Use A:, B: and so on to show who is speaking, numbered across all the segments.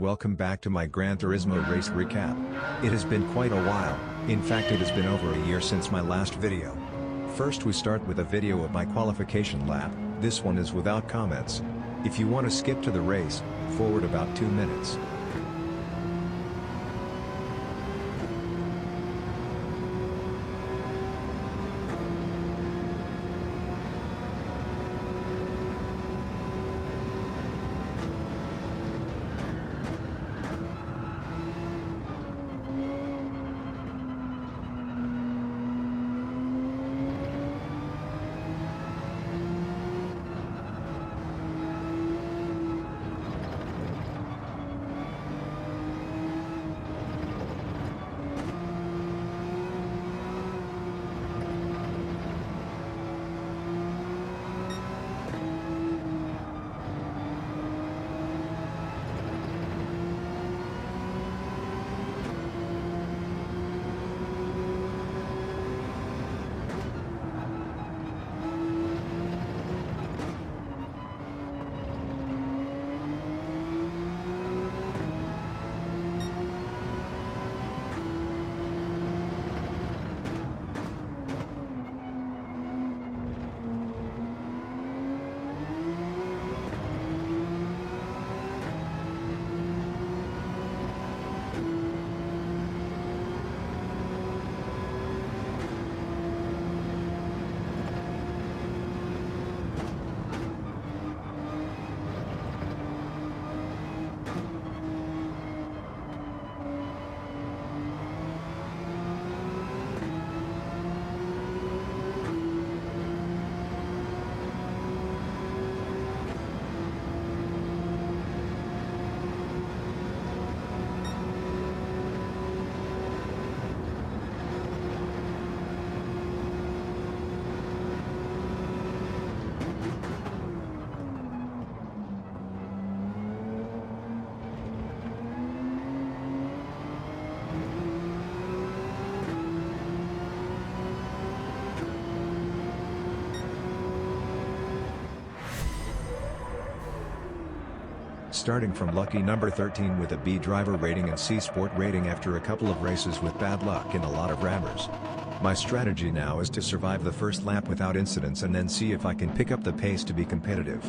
A: welcome back to my Gran Turismo race recap. It has been quite a while, in fact it has been over a year since my last video. First we start with a video of my qualification lap. This one is without comments. If you want to skip to the race, forward about 2 minutes. Starting from lucky number 13 with a B driver rating and C sport rating after a couple of races with bad luck and a lot of rammers. My strategy now is to survive the first lap without incidents and then see if I can pick up the pace to be competitive.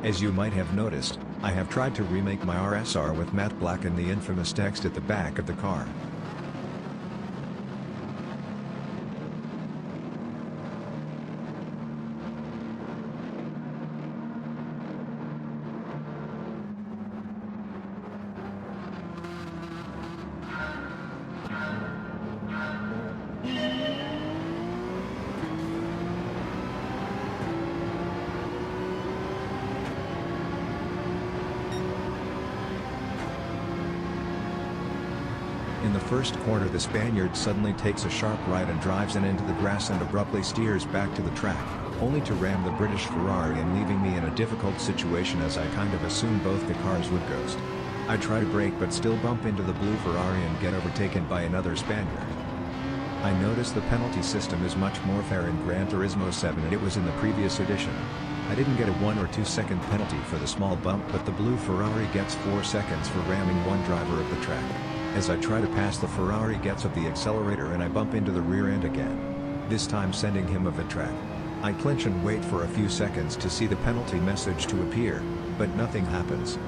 A: As you might have noticed, I have tried to remake my RSR with matte black and the infamous text at the back of the car. In the first corner the Spaniard suddenly takes a sharp right and drives in into the grass and abruptly steers back to the track, only to ram the British Ferrari and leaving me in a difficult situation as I kind of assumed both the cars would ghost. I try to brake but still bump into the blue Ferrari and get overtaken by another Spaniard. I notice the penalty system is much more fair in Gran Turismo 7 and it was in the previous edition. I didn't get a 1 or 2 second penalty for the small bump but the blue Ferrari gets 4 seconds for ramming one driver of the track. As I try to pass the Ferrari gets of the accelerator and I bump into the rear end again. This time sending him of the track. I clinch and wait for a few seconds to see the penalty message to appear, but nothing happens.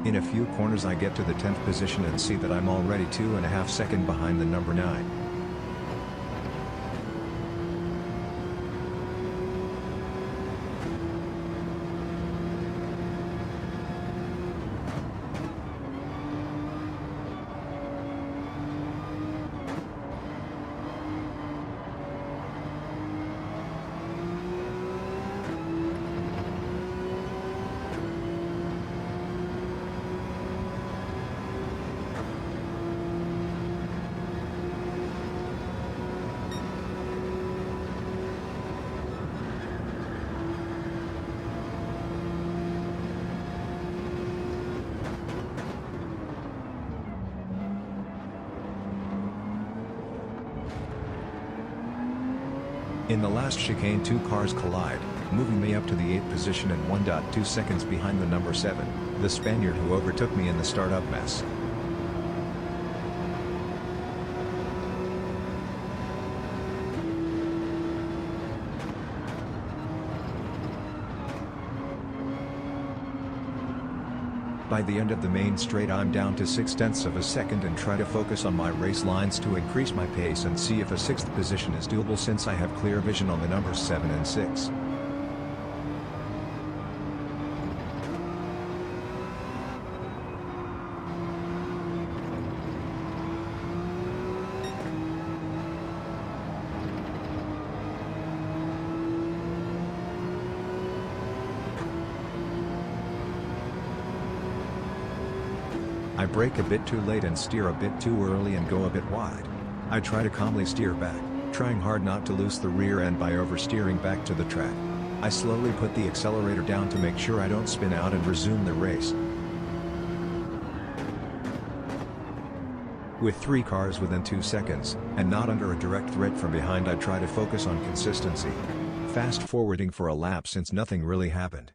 A: In a few corners I get to the 10th position and see that I'm already 2.5 seconds behind the number 9. In the last chicane, two cars collide, moving me up to the 8th position and 1.2 seconds behind the number 7, the Spaniard who overtook me in the startup mess. By the end of the main straight I'm down to 0.6 of a second and try to focus on my race lines to increase my pace and see if a 6th position is doable since I have clear vision on the numbers 7 and 6. I brake a bit too late and steer a bit too early and go a bit wide. I try to calmly steer back, trying hard not to lose the rear end by oversteering back to the track. I slowly put the accelerator down to make sure I don't spin out and resume the race. With 3 cars within 2 seconds, and not under a direct threat from behind, I try to focus on consistency. Fast forwarding for a lap since nothing really happened.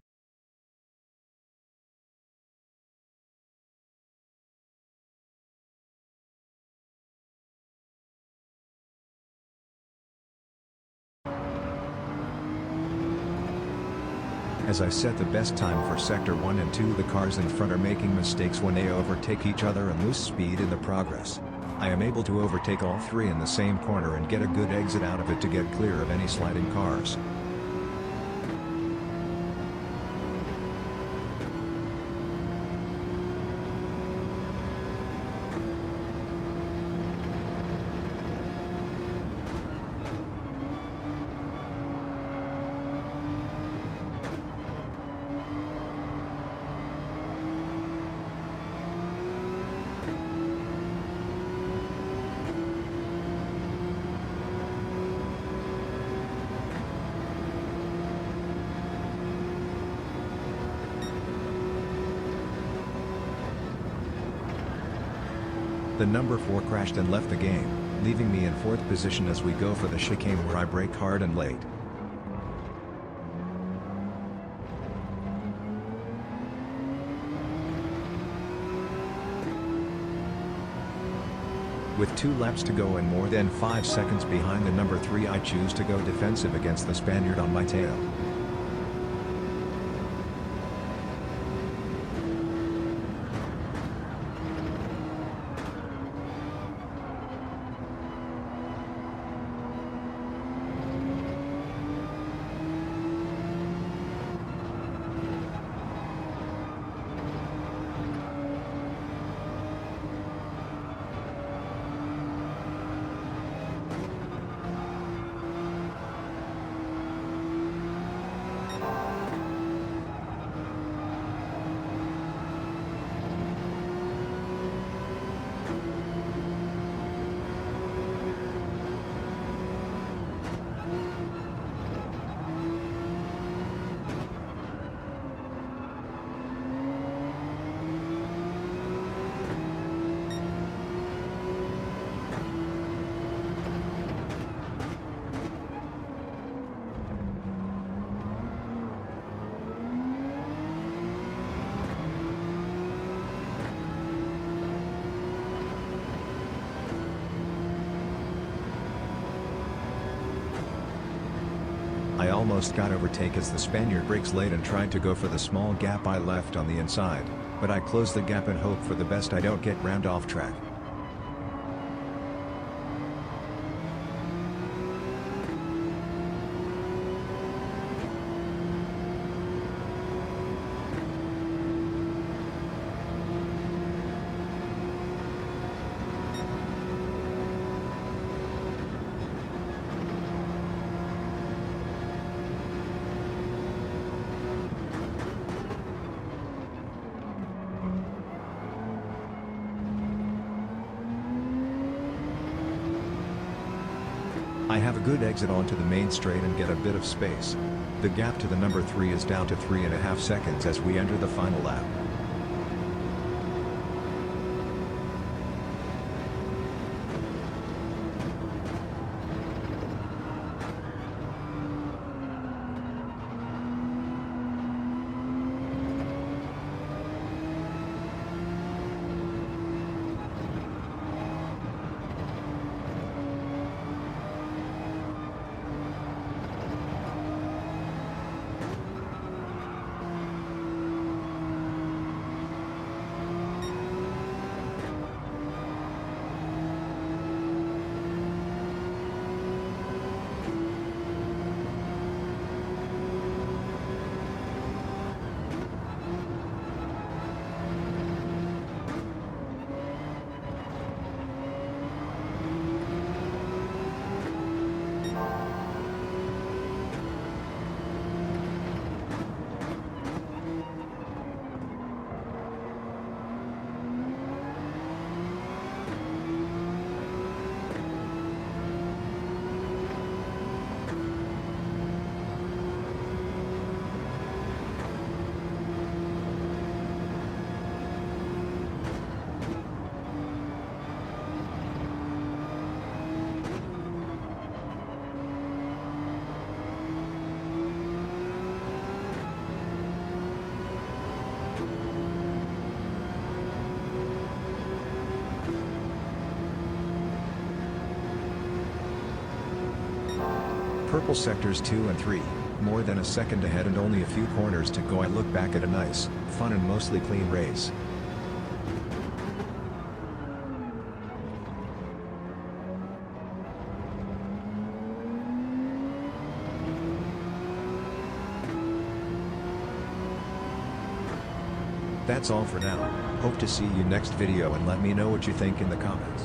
A: As I set the best time for Sector 1 and 2, the cars in front are making mistakes when they overtake each other and lose speed in the progress. I am able to overtake all 3 in the same corner and get a good exit out of it to get clear of any sliding cars. The number 4 crashed and left the game, leaving me in 4th position as we go for the chicane where I brake hard and late. With 2 laps to go and more than 5 seconds behind the number 3, I choose to go defensive against the Spaniard on my tail. I almost got overtake as the Spaniard brakes late and tried to go for the small gap I left on the inside, but I closed the gap and hope for the best I don't get rammed off track. I have a good exit onto the main straight and get a bit of space. The gap to the number 3 is down to 3.5 seconds as we enter the final lap. Purple sectors 2 and 3, more than a second ahead and only a few corners to go. I look back at a nice, fun and mostly clean race. That's all for now. Hope to see you next video and let me know what you think in the comments.